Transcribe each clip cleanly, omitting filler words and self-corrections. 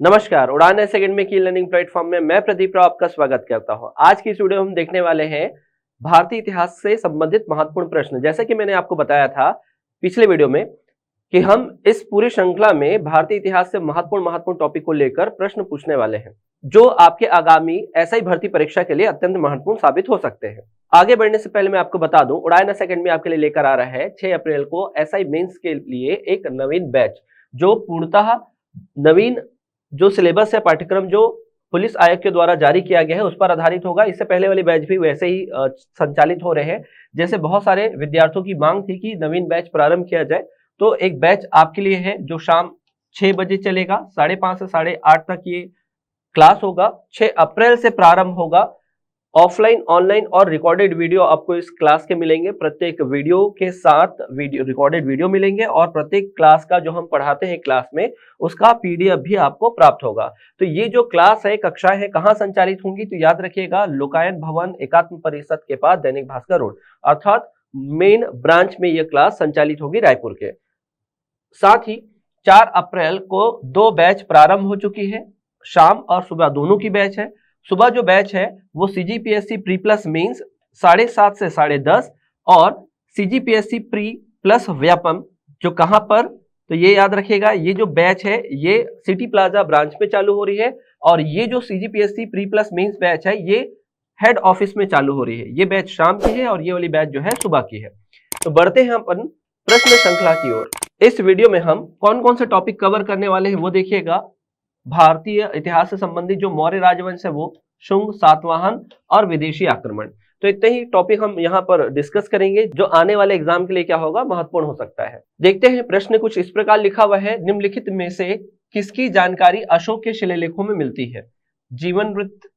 नमस्कार, उड़ान अकेडमी की लर्निंग प्लेटफॉर्म में मैं प्रदीप राव आपका स्वागत करता हूं। आज की इस वीडियो में हम देखने वाले हैं भारतीय इतिहास से संबंधित महत्वपूर्ण प्रश्न। जैसा कि मैंने आपको बताया था पिछले वीडियो में कि हम इस पूरी श्रृंखला में भारतीय इतिहास से महत्वपूर्ण टॉपिक को लेकर प्रश्न पूछने वाले हैं, जो आपके आगामी एसआई भर्ती परीक्षा के लिए अत्यंत महत्वपूर्ण साबित हो सकते हैं। आगे बढ़ने से पहले मैं आपको बता दूं, उड़ान अकेडमी आपके लिए लेकर आ रहा है 6 अप्रैल को एसआई मेंस के लिए एक नवीन बैच, जो पूर्णतः नवीन जो सिलेबस है, पाठ्यक्रम जो पुलिस आयोग के द्वारा जारी किया गया है उस पर आधारित होगा। इससे पहले वाली बैच भी वैसे ही संचालित हो रहे हैं। जैसे बहुत सारे विद्यार्थियों की मांग थी कि नवीन बैच प्रारंभ किया जाए, तो एक बैच आपके लिए है जो शाम 6 बजे चलेगा, 5:30 से 8:30 तक ये क्लास होगा। 6 अप्रैल से प्रारंभ होगा। ऑफलाइन, ऑनलाइन और रिकॉर्डेड वीडियो आपको इस क्लास के मिलेंगे। प्रत्येक वीडियो के साथ रिकॉर्डेड वीडियो मिलेंगे और प्रत्येक क्लास का जो हम पढ़ाते हैं क्लास में, उसका पीडीएफ भी आपको प्राप्त होगा। तो ये जो क्लास है, कक्षाएं हैं, कहाँ संचालित होंगी, तो याद रखिएगा लोकायन भवन एकात्म परिषद के पास, दैनिक भास्कर रोड, अर्थात मेन ब्रांच में यह क्लास संचालित होगी रायपुर के। साथ ही 4 अप्रैल को 2 बैच प्रारंभ हो चुकी है, शाम और सुबह दोनों की बैच है। सुबह जो बैच है वो सीजीपीएससी प्री प्लस मेंस 7:30 से 10:30 और सीजीपीएससी प्री प्लस व्यापम, जो कहां पर, तो ये याद रखिएगा, ये जो बैच है ये सिटी प्लाजा ब्रांच में चालू हो रही है और ये जो CGPSC pre plus mains batch है ये हेड ऑफिस में चालू हो रही है। ये बैच शाम की है और ये वाली बैच जो है सुबह की है। तो बढ़ते हैं अपन प्रश्न श्रृंखला की ओर। इस वीडियो में हम कौन कौन से टॉपिक कवर करने वाले हैं वो देखिएगा। भारतीय इतिहास से संबंधित जो मौर्य राजवंश है वो, शुंग, सातवाहन और विदेशी आक्रमण, तो इतने ही टॉपिक हम यहाँ पर डिस्कस करेंगे, जो आने वाले एग्जाम के लिए क्या होगा, महत्वपूर्ण हो सकता है। देखते हैं, प्रश्न कुछ इस प्रकार लिखा हुआ है, निम्नलिखित में से किसकी जानकारी अशोक के शिलालेखों में मिलती है? जीवन वृत्त,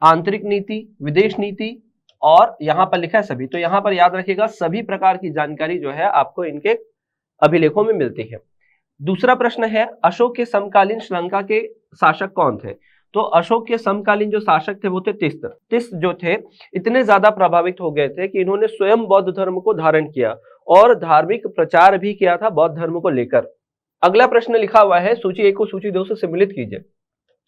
आंतरिक नीति, विदेश नीति, और यहाँ पर लिखा है सभी। तो यहाँ पर याद रखिएगा सभी प्रकार की जानकारी जो है आपको इनके अभिलेखों में मिलती है। दूसरा प्रश्न है, अशोक के समकालीन श्रीलंका के शासक कौन थे? तो अशोक के समकालीन जो शासक थे वो थे तिस्त। तिस्त जो थे इतने ज्यादा प्रभावित हो गए थे कि इन्होंने स्वयं बौद्ध धर्म को धारण किया और धार्मिक प्रचार भी किया था बौद्ध धर्म को लेकर। अगला प्रश्न लिखा हुआ है, सूची 1 को सूची 2 से सम्मिलित कीजिए।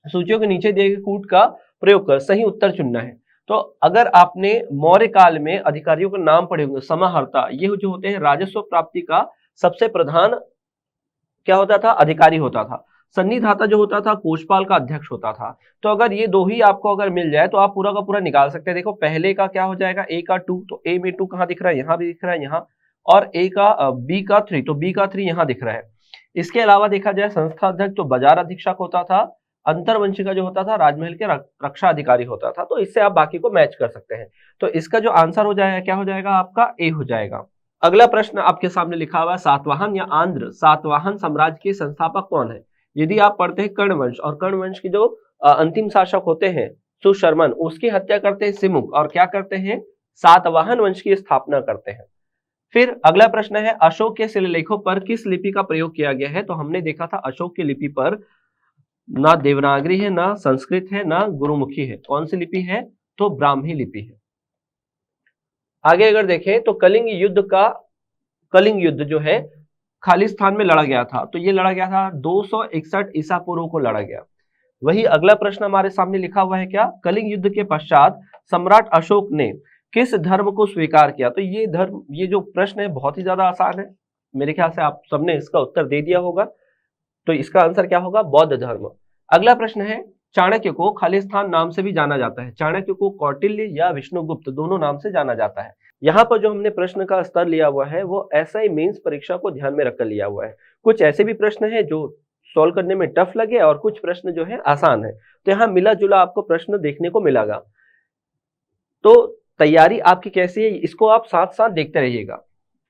सूचियों के नीचे दिए गए कूट का प्रयोग कर सही उत्तर चुनना है। तो अगर आपने मौर्य काल में अधिकारियों के नाम पढ़े होंगे, समाहर्ता, ये जो होते हैं राजस्व प्राप्ति का सबसे प्रधान क्या होता था, अधिकारी होता था। सन्निधाता जो होता था कोषपाल का अध्यक्ष होता था। तो अगर ये दो ही आपको अगर मिल जाए तो आप पूरा का पूरा निकाल सकते हैं। देखो पहले का क्या हो जाएगा, ए का 2, तो ए में 2 कहाँ दिख रहा है, यहाँ भी दिख रहा है, यहाँ, और ए का बी का 3, तो बी का 3 यहाँ दिख रहा है। इसके अलावा देखा जाए संस्था अध्यक्ष तो बाजार अधीक्षक होता था, अंतरवंशी का जो होता था राजमहल के रक्षा अधिकारी होता था। तो इससे आप बाकी को मैच कर सकते हैं। तो इसका जो आंसर हो जाएगा क्या हो जाएगा, आपका ए हो जाएगा। अगला प्रश्न आपके सामने लिखा हुआ है, सातवाहन या आंध्र सातवाहन साम्राज्य के संस्थापक कौन है? यदि आप पढ़ते हैं कर्णवंश, और कर्णवंश के जो अंतिम शासक होते हैं सुशर्मन, उसकी हत्या करते हैं सिमुक, और क्या करते हैं, सातवाहन वंश की स्थापना करते हैं। फिर अगला प्रश्न है, अशोक के शिलालेखों पर किस लिपि का प्रयोग किया गया है? तो हमने देखा था अशोक की लिपि पर ना देवनागरी है, ना संस्कृत है, ना गुरुमुखी है। कौन सी लिपि है? तो ब्राह्मी लिपि है। आगे अगर देखें तो कलिंग युद्ध जो है खालिस्तान में लड़ा गया था। तो ये लड़ा गया था 261 ईसा पूर्व को लड़ा गया। वही अगला प्रश्न हमारे सामने लिखा हुआ है, क्या कलिंग युद्ध के पश्चात सम्राट अशोक ने किस धर्म को स्वीकार किया? तो ये जो प्रश्न है बहुत ही ज्यादा आसान है, मेरे ख्याल से आप सबने इसका उत्तर दे दिया होगा। तो इसका आंसर क्या होगा, बौद्ध धर्म। अगला प्रश्न है, चाणक्य को खालिस्तान नाम से भी जाना जाता है। चाणक्य को कौटिल्य या विष्णुगुप्त दोनों नाम से जाना जाता है। यहाँ पर जो हमने प्रश्न का स्तर लिया हुआ है वो एसआई मेंस परीक्षा को ध्यान में रखकर लिया हुआ है। कुछ ऐसे भी प्रश्न है जो सॉल्व करने में टफ लगे और कुछ प्रश्न जो है आसान है। तो यहाँ मिला जुला आपको प्रश्न देखने को मिलेगा। तो तैयारी आपकी कैसी है इसको आप साथ साथ देखते रहिएगा।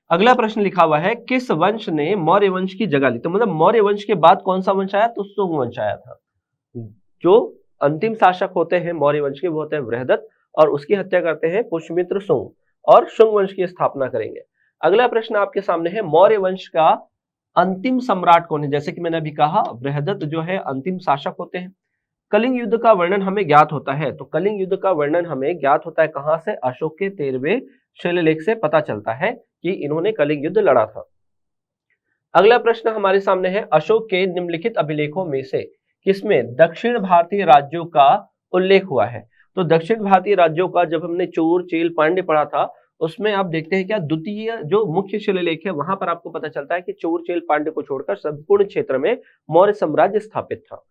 अगला प्रश्न लिखा हुआ है, किस वंश ने मौर्य वंश की जगह ली? तो मतलब मौर्य वंश के बाद कौन सा वंश आया? तो शुंग वंश आया था। जो अंतिम शासक होते हैं मौर्य वंश के वो होते हैं बृहदत्त, और उसकी हत्या करते हैं पुष्यमित्र शुंग, और शुंग वंश की स्थापना करेंगे। अगला प्रश्न आपके सामने है, मौर्य वंश का अंतिम सम्राट कौन है? जैसे कि मैंने अभी कहा बृहदत्त जो है अंतिम शासक होते हैं। कलिंग युद्ध का वर्णन हमें ज्ञात होता है। तो कलिंग युद्ध का वर्णन हमें ज्ञात होता है कहां से? अशोक के 13वें शिलालेख से पता चलता है कि इन्होंने कलिंग युद्ध लड़ा था। अगला प्रश्न हमारे सामने है, अशोक के निम्नलिखित अभिलेखों में से किसमें दक्षिण भारतीय राज्यों का उल्लेख हुआ है। तो दक्षिण भारतीय राज्यों का जब हमने चोर चेल पांड्य पढ़ा था उसमें आप देखते हैं क्या द्वितीय जो मुख्य शिलालेख है वहां पर आपको पता चलता है कि चोर चेल पांड्य को छोड़कर संपूर्ण क्षेत्र में मौर्य साम्राज्य स्थापित था।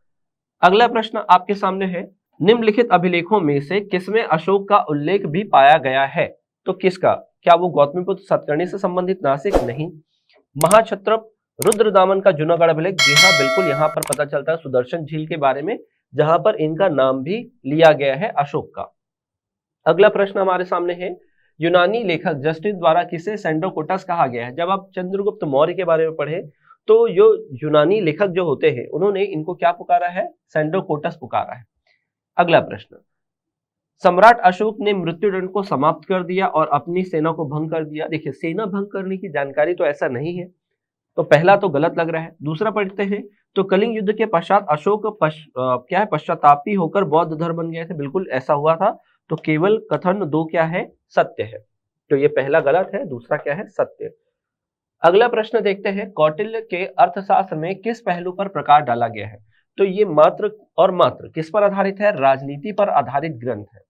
अगला प्रश्न आपके सामने है, निम्नलिखित अभिलेखों में से किसमें अशोक का उल्लेख भी पाया गया है। तो किसका, क्या वो गौतमीपुत्र सातकर्णी से संबंधित नासिक? नहीं। महाक्षत्रप रुद्रदामन का जूनागढ़ अभिलेख? जी हाँ बिल्कुल, यहाँ पर पता चलता है सुदर्शन झील के बारे में जहां पर इनका नाम भी लिया गया है अशोक का। अगला प्रश्न हमारे सामने है, यूनानी लेखक जस्टिन द्वारा किसे सेंडोकोटस कहा गया है। जब आप चंद्रगुप्त मौर्य के बारे में पढ़े तो जो यूनानी लेखक जो होते हैं उन्होंने इनको क्या पुकारा है, सेंडोकोटस पुकारा है। अगला प्रश्न, सम्राट अशोक ने मृत्युदंड को समाप्त कर दिया और अपनी सेना को भंग कर दिया। देखिए सेना भंग करने की जानकारी तो ऐसा नहीं है, तो पहला तो गलत लग रहा है। दूसरा पढ़ते हैं, तो कलिंग युद्ध के पश्चात अशोक क्या है पश्चातापी होकर बौद्ध धर्म बन गए थे। बिल्कुल ऐसा हुआ था। तो केवल कथन दो क्या है, सत्य है। तो ये पहला गलत है, दूसरा क्या है, सत्य। अगला प्रश्न देखते हैं, कौटिल्य के अर्थशास्त्र में किस पहलू पर प्रकाश डाला गया है। तो ये मात्र और मात्र किस पर आधारित है, राजनीति पर आधारित ग्रंथ है।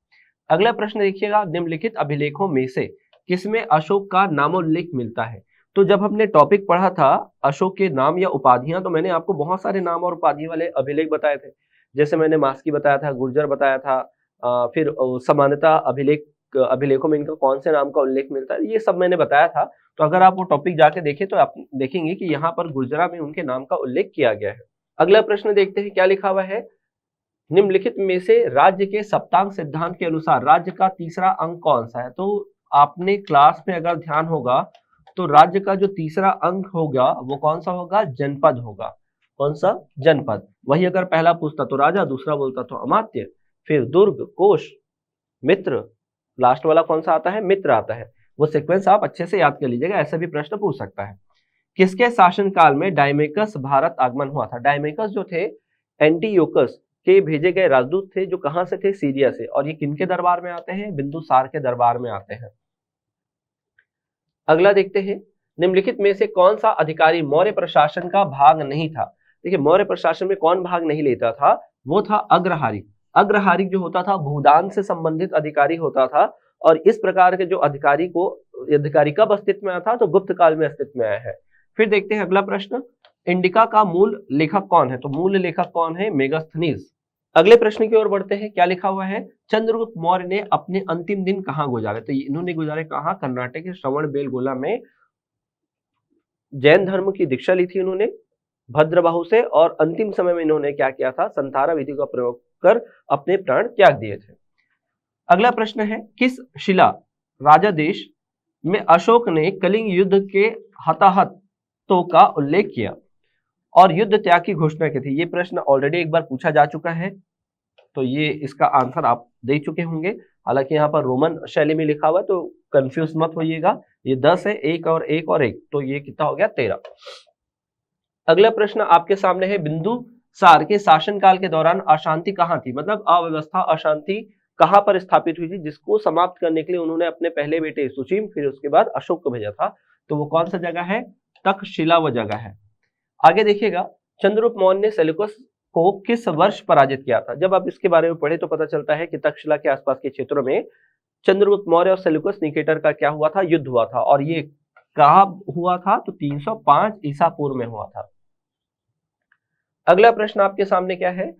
अगला प्रश्न देखिएगा, निम्नलिखित अभिलेखों में से किसमें अशोक का नामोल्लेख मिलता है। तो जब हमने टॉपिक पढ़ा था अशोक के नाम या उपाधियां, तो मैंने आपको बहुत सारे नाम और उपाधि वाले अभिलेख बताए थे। जैसे मैंने मास्की बताया था, गुर्जर बताया था, फिर समानता अभिलेखों में इनका कौन से नाम का उल्लेख मिलता है, ये सब मैंने बताया था। तो अगर आप वो टॉपिक जाके देखें तो आप देखेंगे कि यहाँ पर गुर्जरा में उनके नाम का उल्लेख किया गया है। अगला प्रश्न देखते हैं, क्या लिखा हुआ है, निम्नलिखित में से राज्य के सप्तांग सिद्धांत के अनुसार राज्य का तीसरा अंग कौन सा है। तो आपने क्लास में अगर ध्यान होगा तो राज्य का जो तीसरा अंक होगा वो कौन सा होगा, जनपद होगा। कौन सा, जनपद। वही अगर पहला पूछता तो राजा, दूसरा बोलता तो अमात्य, फिर दुर्ग, कोश, मित्र, लास्ट वाला कौन सा आता है, मित्र आता है। वो सीक्वेंस आप अच्छे से याद कर लीजिएगा, ऐसा भी प्रश्न पूछ सकता है। किसके शासनकाल में डायमेकस भारत आगमन हुआ था। डायमेकस जो थे एंटीयोकस के भेजे गए राजदूत थे, जो कहां से थे, सीरिया से। और ये किनके दरबार में आते हैं, बिंदुसार के दरबार में आते हैं। अगला देखते हैं, निम्नलिखित में से कौन सा अधिकारी मौर्य प्रशासन का भाग नहीं था। देखिए मौर्य प्रशासन में कौन भाग नहीं लेता था, वो था अग्रहारिक। अग्रहारिक जो होता था भूदान से संबंधित अधिकारी होता था। और इस प्रकार के जो अधिकारी कब अस्तित्व में आया था, तो गुप्त काल में अस्तित्व में आया है। फिर देखते हैं अगला प्रश्न, इंडिका का मूल लेखक कौन है। तो मूल लेखक कौन है, मेगास्थनीज। अगले प्रश्न की ओर बढ़ते हैं, क्या लिखा हुआ है, चंद्रगुप्त मौर्य ने अपने अंतिम दिन कहां गुजारे। तो इन्होंने गुजारे कहां, कर्नाटक के श्रवणबेलगोला में। जैन धर्म की दीक्षा ली थी इन्होंने भद्रबाहु से, और अंतिम समय में इन्होंने क्या किया था, संतारा विधि का प्रयोग कर अपने प्राण त्याग दिए थे। अगला प्रश्न है, किस शिला राजादेश में अशोक ने कलिंग युद्ध के हताहतों का उल्लेख किया और युद्ध त्याग की घोषणा की थी। ये प्रश्न ऑलरेडी एक बार पूछा जा चुका है, तो ये इसका आंसर आप दे चुके होंगे। हालांकि यहाँ पर रोमन शैली में लिखा हुआ है, तो कंफ्यूज मत होइएगा। ये 10 है, एक और एक, तो ये कितना हो गया, 13। अगला प्रश्न आपके सामने है, बिंदुसार के शासनकाल के दौरान अशांति कहाँ थी, मतलब अव्यवस्था, अशांति कहां पर स्थापित हुई थी, जिसको समाप्त करने के लिए उन्होंने अपने पहले बेटे सुसीम, फिर उसके बाद अशोक को भेजा था। तो वो कौन सा जगह है, तक्षशिला वो जगह है। आगे देखिएगा, चंद्रगुप्त मौर्य ने सेल्यूकस को किस वर्ष पराजित किया था। जब आप इसके बारे में पढ़े तो पता चलता है कि तक्षशिला के आसपास के क्षेत्रों में चंद्रगुप्त मौर्य और सेल्यूकस निकेटर का क्या हुआ था, युद्ध हुआ था। और ये कहां हुआ था, तो 305 ईसा पूर्व में हुआ था। अगला प्रश्न आपके सामने क्या है,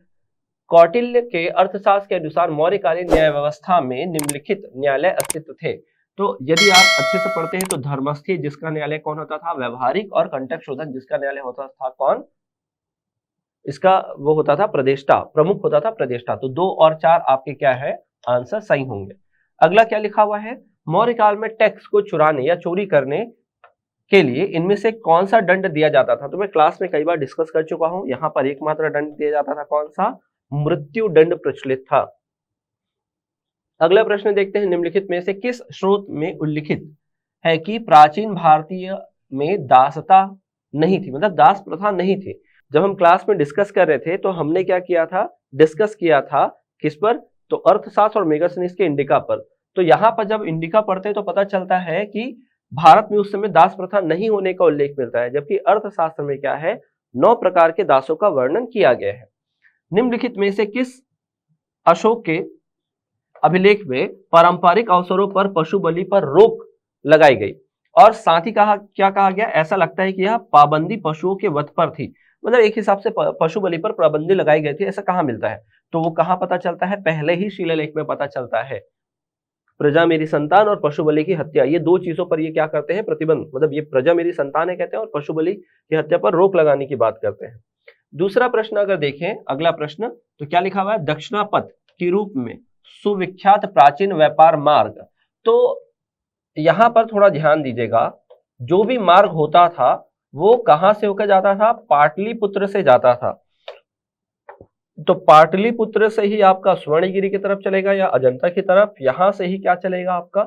कौटिल्य के अर्थशास्त्र के अनुसार मौर्यकालीन न्याय व्यवस्था में निम्नलिखित न्यायालय अस्तित्व थे। तो यदि आप अच्छे से पढ़ते हैं तो धर्मस्थी जिसका न्यायालय कौन होता था, व्यवहारिक, और कंटक शोधन जिसका न्यायालय होता था कौन, इसका वो होता था प्रदेष्टा, प्रमुख होता था प्रदेष्टा। तो 2 और 4 आपके क्या है, आंसर सही होंगे। अगला क्या लिखा हुआ है, मौर्य काल में टैक्स को चुराने या चोरी करने के लिए इनमें से कौन सा दंड दिया जाता था। तो मैं क्लास में कई बार डिस्कस कर चुका हूं, यहाँ पर एकमात्र दंड दिया जाता था, कौन सा, मृत्यु दंड प्रचलित था। अगला प्रश्न देखते हैं, निम्नलिखित में से किस स्रोत में उल्लिखित है कि प्राचीन भारतीय में दासता नहीं थी, मतलब दास प्रथा नहीं थी। जब हम क्लास में डिस्कस कर रहे थे तो हमने क्या किया था, डिस्कस किया था किस पर, तो अर्थशास्त्र और मेगास्थनीज के इंडिका पर। तो यहाँ पर जब इंडिका पढ़ते हैं तो पता चलता है कि भारत में उस समय दास प्रथा नहीं होने का उल्लेख मिलता है, जबकि अर्थशास्त्र में क्या है, 9 प्रकार के दासों का वर्णन किया गया है। निम्नलिखित में से किस अशोक के अभिलेख में पारंपरिक अवसरों पर पशु बलि पर रोक लगाई गई? और साथ ही क्या कहा गया, ऐसा लगता है कि यह पाबंदी पशुओं के वध पर थी। मतलब एक हिसाब से पशु बलि पर पाबंदी लगाई गई थी, ऐसा कहाँ मिलता है? तो वो कहाँ पता चलता है? पहले ही शिलालेख में पता चलता है। प्रजा मेरी संतान और पशु बलि की हत्या, ये दो चीजों पर ये क्या करते हैं? प्रतिबंध, मतलब ये प्रजा मेरी संतान है कहते हैं और पशु बलि की हत्या पर रोक लगाने की बात करते हैं। दूसरा प्रश्न अगर देखें, अगला प्रश्न, तो क्या लिखा हुआ है? दक्षिणापथ के रूप में सुविख्यात प्राचीन व्यापार मार्ग। तो यहां पर थोड़ा ध्यान दीजिएगा, जो भी मार्ग होता था वो कहां से होकर जाता था? पाटलिपुत्र से जाता था। तो पाटलिपुत्र से ही आपका स्वर्णगिरी की तरफ चलेगा या अजंता की तरफ, यहां से ही क्या चलेगा आपका?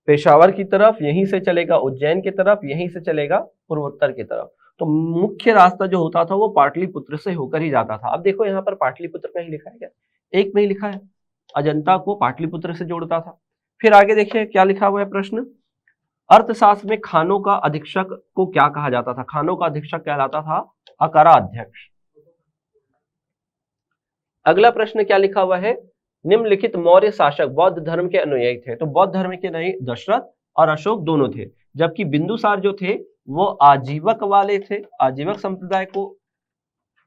पेशावर की तरफ, यहीं से चलेगा उज्जैन की तरफ, यहीं से चलेगा पूर्वोत्तर की तरफ। तो मुख्य रास्ता जो होता था वो पाटलिपुत्र से होकर ही जाता था। अब देखो यहाँ पर पाटलिपुत्र का ही लिखा है क्या? एक में ही लिखा है, अजंता को पाटलिपुत्र से जोड़ता था। फिर आगे देखिए क्या लिखा हुआ है प्रश्न, अर्थशास्त्र में खानों का अधीक्षक को क्या कहा जाता था? खानों का अधीक्षक कहलाता था अकाराध्यक्ष। अगला प्रश्न क्या लिखा हुआ है, निम्नलिखित मौर्य शासक बौद्ध धर्म के अनुयायी थे? तो बौद्ध धर्म के नहीं, दशरथ और अशोक दोनों थे, जबकि बिंदुसार जो थे वो आजीवक वाले थे, आजीवक संप्रदाय को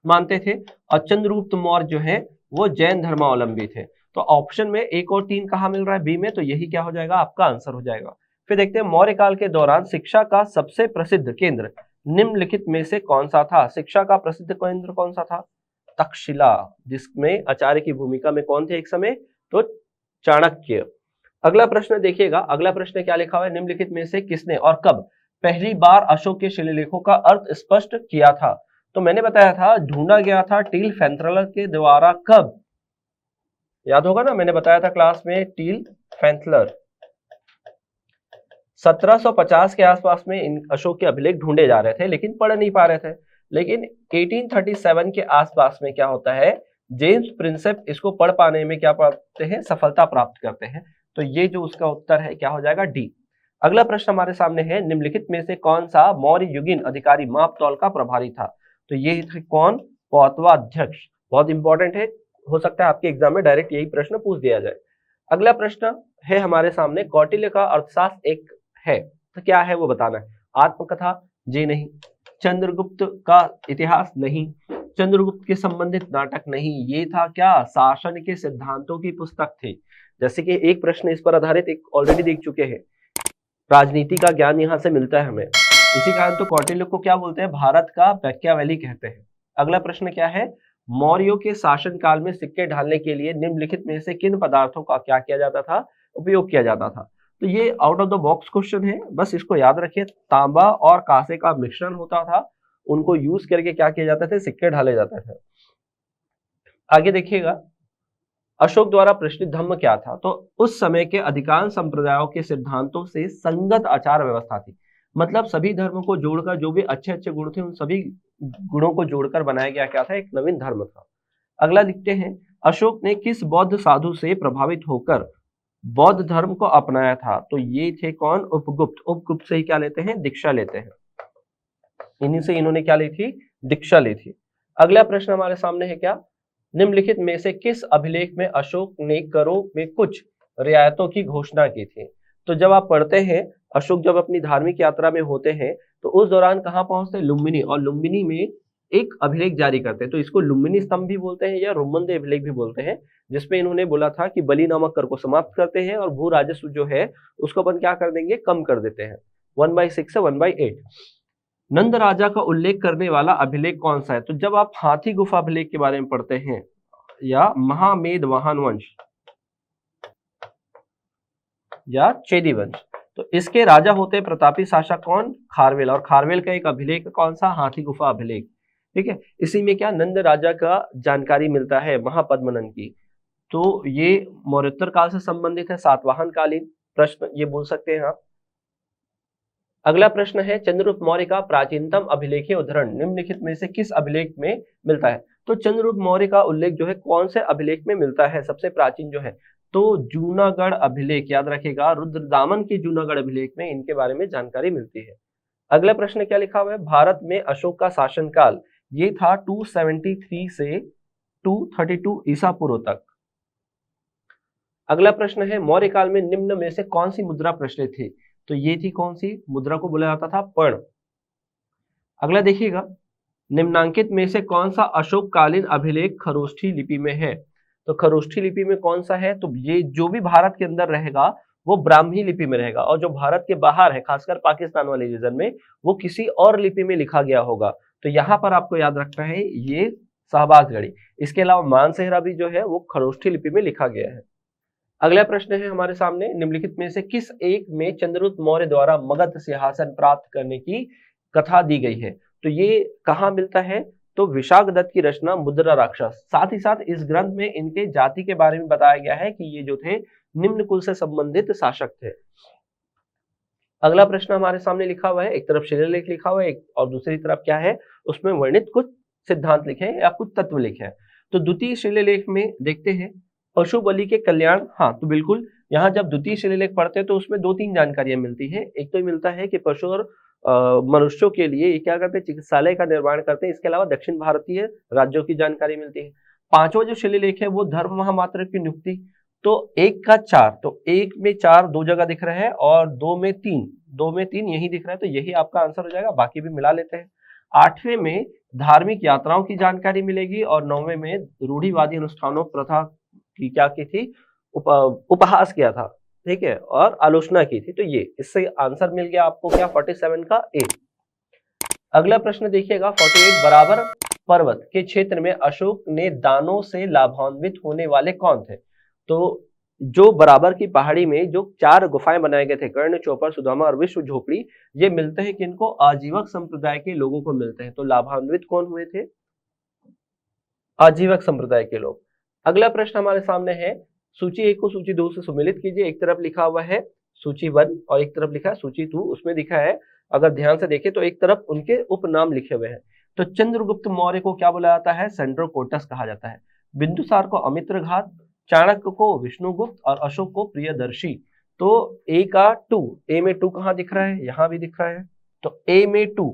मानते थे, और चंद्रगुप्त मौर्य जो है वो जैन धर्मावलंबी थे। तो ऑप्शन में 1 और 3 कहां मिल रहा है? बी में, तो यही क्या हो जाएगा? आपका आंसर हो जाएगा। फिर देखते हैं मौर्य काल के दौरान शिक्षा का सबसे प्रसिद्ध केंद्र निम्नलिखित में से कौन सा था? शिक्षा का प्रसिद्ध केंद्र कौन सा था? तक्षशिला, जिसमें आचार्य की भूमिका में कौन थे एक समय? तो चाणक्य। अगला प्रश्न देखिएगा, अगला प्रश्न क्या लिखा हुआ है, निम्नलिखित में से किसने और कब पहली बार अशोक के शिलालेखों का अर्थ स्पष्ट किया था? तो मैंने बताया था ढूंढा गया था टील फैंथलर के द्वारा। कब? याद होगा ना, मैंने बताया था क्लास में, टील फैंथलर 1750 के आसपास में इन अशोक के अभिलेख ढूंढे जा रहे थे, लेकिन पढ़ नहीं पा रहे थे। लेकिन 1837 के आसपास में क्या होता है, जेम्स प्रिंसेप इसको पढ़ पाने में क्या पाते हैं? सफलता प्राप्त करते हैं। तो ये जो उसका उत्तर है क्या हो जाएगा? डी। अगला प्रश्न हमारे सामने है, निम्नलिखित में से कौन सा मौर्य युगीन अधिकारी माप तौल का प्रभारी था? तो ये थे कौन? पौतवाध्यक्ष। बहुत इंपॉर्टेंट है, हो सकता है आपके एग्जाम में डायरेक्ट यही प्रश्न पूछ दिया जाए। अगला प्रश्न है हमारे सामने, कौटिल्य का अर्थशास्त्र एक है, तो क्या है वो बताना है। आत्मकथा? जी नहीं। चंद्रगुप्त का इतिहास? नहीं। चंद्रगुप्त के संबंधित नाटक? नहीं। ये था क्या? शासन के सिद्धांतों की पुस्तक थी। जैसे कि एक प्रश्न इस पर आधारित एक ऑलरेडी देख चुके हैं, राजनीति का ज्ञान यहाँ से मिलता है हमें। इसी कारण तो कौटिल्य को क्या बोलते हैं? भारत का मैकियावेली कहते हैं। अगला प्रश्न क्या है, मौर्यों के शासन काल में सिक्के ढालने के लिए निम्नलिखित में से किन पदार्थों का क्या किया जाता था? उपयोग किया जाता था? तो ये out of the box question है, बस इसको याद रखिए। तांबा और कांसे का मिश्रण होता था, उनको यूज करके क्या किया जाता था? सिक्के ढाले जाते थे। आगे देखिएगा, अशोक द्वारा प्रचलित धर्म क्या था? तो उस समय के अधिकांश संप्रदायों के सिद्धांतों से संगत आचार व्यवस्था थी। मतलब सभी धर्मों को जोड़कर जो भी अच्छे अच्छे गुण थे उन सभी गुणों को जोड़कर बनाया गया क्या था? एक नवीन धर्म था। अगला लिखते हैं, अशोक ने किस बौद्ध साधु से प्रभावित होकर बौद्ध धर्म को अपनाया था? तो ये थे कौन? उपगुप्त। उपगुप्त से ही क्या लेते हैं? दीक्षा लेते हैं। इन्हीं से इन्होंने क्या ली थी? दीक्षा ली थी। अगला प्रश्न हमारे सामने है क्या, निम्नलिखित में से किस अभिलेख में अशोक ने करों में कुछ रियायतों की घोषणा की थी? तो जब आप पढ़ते हैं, अशोक जब अपनी धार्मिक यात्रा में होते हैं तो उस दौरान कहाँ पहुंचते हैं? लुम्बिनी, और लुम्बिनी में एक अभिलेख जारी करते हैं। तो इसको लुम्बिनी स्तंभ भी बोलते हैं या रोमन अभिलेख भी बोलते हैं, जिसमें इन्होंने बोला था कि बलि नामक कर को समाप्त करते हैं और भू राजस्व जो है उसको अपन क्या कर देंगे? कम कर देते हैं। 1/6 से 1/8। नंद राजा का उल्लेख करने वाला अभिलेख कौन सा है? तो जब आप हाथी गुफा अभिलेख के बारे में पढ़ते हैं या महामेदवाहन वंश या चेदी वंश, तो इसके राजा होते हैं प्रतापी शासक कौन? खारवेल। और खारवेल का एक अभिलेख कौन सा? हाथी गुफा अभिलेख। ठीक है, इसी में क्या नंद राजा का जानकारी मिलता है, महापद्मनंद की। तो ये मौर्योत्तर काल से संबंधित है, सातवाहन कालीन प्रश्न ये बोल सकते हैं आप। अगला प्रश्न है, चंद्रगुप्त मौर्य का प्राचीनतम अभिलेखीय उदाहरण निम्नलिखित में से किस अभिलेख में मिलता है? तो चंद्रगुप्त मौर्य का उल्लेख जो है कौन से अभिलेख में मिलता है? सबसे प्राचीन जो है तो जूनागढ़ अभिलेख, याद रखेगा, रुद्रदामन की जूनागढ़ अभिलेख में इनके बारे में जानकारी मिलती है। अगला प्रश्न क्या लिखा हुआ है, भारत में अशोक का शासनकाल ये था 273 से 232 ईसा पूर्व तक। अगला प्रश्न है, मौर्य काल में निम्न में से कौन सी मुद्रा प्रचलित थी? तो ये थी कौन सी मुद्रा को बोला जाता था? पर्ण। अगला देखिएगा, निम्नांकित में से कौन सा अशोक कालीन अभिलेख खरोष्ठी लिपि में है? तो खरोष्ठी लिपि में कौन सा है? तो ये जो भी भारत के अंदर रहेगा वो ब्राह्मी लिपि में रहेगा, और जो भारत के बाहर है, खासकर पाकिस्तान वाले रीजन में, वो किसी और लिपि में लिखा गया होगा। तो यहाँ पर आपको याद रखना है ये शाहबाजगढ़ी। इसके अलावा मानसेहरा भी जो है वो खरोष्ठी लिपि में लिखा गया है। अगला प्रश्न है हमारे सामने, निम्नलिखित में से किस एक में चंद्रगुप्त मौर्य द्वारा मगध सिंहासन प्राप्त करने की कथा दी गई है? तो ये कहाँ मिलता है? तो विशाखदत्त की रचना मुद्रा राक्षस। साथ ही साथ इस ग्रंथ में इनके जाति के बारे में बताया गया है कि ये जो थे निम्न कुल से संबंधित शासक थे। अगला प्रश्न हमारे सामने लिखा हुआ है, एक तरफ शिलालेख लिखा हुआ है और दूसरी तरफ क्या है, उसमें वर्णित कुछ सिद्धांत लिखे हैं या कुछ तत्व लिखे हैं। तो द्वितीय शिलालेख में देखते हैं पशु बलि के कल्याण। हाँ, तो बिल्कुल यहाँ जब द्वितीय शिलालेख पढ़ते हैं तो उसमें 2-3 जानकारियां मिलती है। एक तो मिलता है कि पशु और मनुष्यों के लिए ये क्या करते हैं, चिकित्सालय का निर्माण करते हैं। इसके अलावा दक्षिण भारतीय राज्यों की जानकारी मिलती है। पांचवा जो शिलालेख है वो धर्म महामात्र की नियुक्ति। तो 1 का 4, तो 1 में 4 दो जगह दिख रहा है और 2 में 3 यही दिख रहा है, तो यही आपका आंसर हो जाएगा। बाकी भी मिला लेते हैं। 8वें में धार्मिक यात्राओं की जानकारी मिलेगी और 9वें में रूढ़िवादी अनुष्ठानों प्रथा की क्या की थी, उपहास किया था, ठीक है, और आलोचना की थी। तो ये इससे आंसर मिल गया आपको क्या, 47 का ए। अगला प्रश्न देखिएगा, 48 बराबर पर्वत के क्षेत्र में अशोक ने दानों से लाभान्वित होने वाले कौन थे? तो जो बराबर की पहाड़ी में जो 4 गुफाएं बनाए गए थे, कर्ण, चौपर, सुदामा और विश्व झोपड़ी, ये मिलते हैं किनको? आजीवक संप्रदाय के लोगों को मिलते हैं। तो लाभान्वित कौन हुए थे? आजीवक संप्रदाय के लोग। अगला प्रश्न हमारे सामने है, सूची 1 को सूची 2 से सुमेलित कीजिए। एक तरफ लिखा हुआ है सूची 1 और एक तरफ लिखा है सूची 2। उसमें लिखा है, अगर ध्यान से देखें तो एक तरफ उनके उपनाम लिखे हुए हैं। तो चंद्रगुप्त मौर्य को क्या बोला जाता है? सेंड्रोकोटस कहा जाता है। बिंदुसार को अमित्रघात, चाणक्य को विष्णुगुप्त और अशोक को प्रियदर्शी। तो ए का 2, ए में 2 कहाँ दिख रहा है? यहाँ भी दिख रहा है। तो ए में 2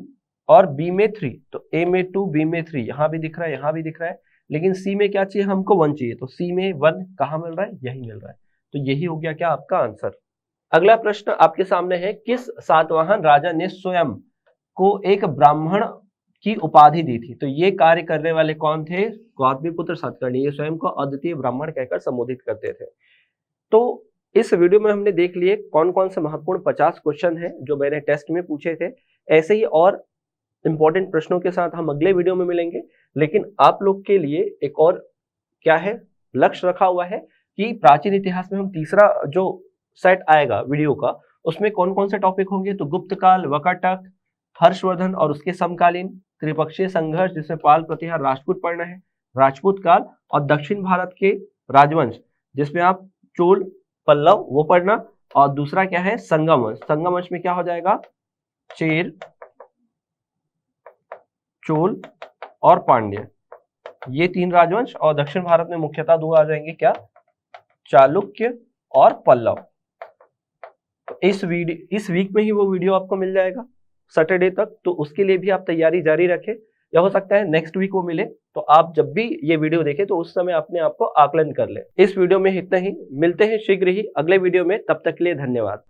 और बी में 3, तो ए में 2 बी में 3, यहाँ भी दिख रहा है, यहाँ भी दिख रहा है। लेकिन सी में क्या चाहिए हमको? 1 चाहिए। तो सी में 1 कहाँ मिल रहा है? यही मिल रहा है। तो यही हो गया क्या आपका आंसर। अगला प्रश्न आपके सामने है, किस सातवाहन राजा ने स्वयं को एक ब्राह्मण की उपाधि दी थी? तो ये कार्य करने वाले कौन थे? गौतमीपुत्र सातकर्णी। ये स्वयं को अद्वितीय ब्राह्मण कहकर संबोधित करते थे। तो इस वीडियो में हमने देख लिए कौन कौन से महत्वपूर्ण 50 क्वेश्चन हैं जो मैंने टेस्ट में पूछे थे। ऐसे ही और इंपॉर्टेंट प्रश्नों के साथ हम अगले वीडियो में मिलेंगे। लेकिन आप लोग के लिए एक और क्या है, लक्ष्य रखा हुआ है कि प्राचीन इतिहास में हम तीसरा जो सेट आएगा वीडियो का, उसमें कौन कौन से टॉपिक होंगे? तो गुप्त काल, वकाटक, हर्षवर्धन और उसके समकालीन, त्रिपक्षीय संघर्ष जिसमें पाल, प्रतिहार, राजपूत पढ़ना है, राजपूत काल, और दक्षिण भारत के राजवंश जिसमें आप चोल, पल्लव वो पढ़ना, और दूसरा क्या है, संगम वंश। संगम वंश में क्या हो जाएगा? चेर, चोल और पांड्य, ये 3 राजवंश। और दक्षिण भारत में मुख्यतः 2 आ जाएंगे, क्या? चालुक्य और पल्लव। इस वीक में ही वो वीडियो आपको मिल जाएगा सैटरडे तक। तो उसके लिए भी आप तैयारी जारी रखें, या हो सकता है नेक्स्ट वीक वो मिले, तो आप जब भी ये वीडियो देखें तो उस समय अपने आप को आकलन कर लें। इस वीडियो में इतना ही, मिलते हैं शीघ्र ही अगले वीडियो में। तब तक के लिए धन्यवाद।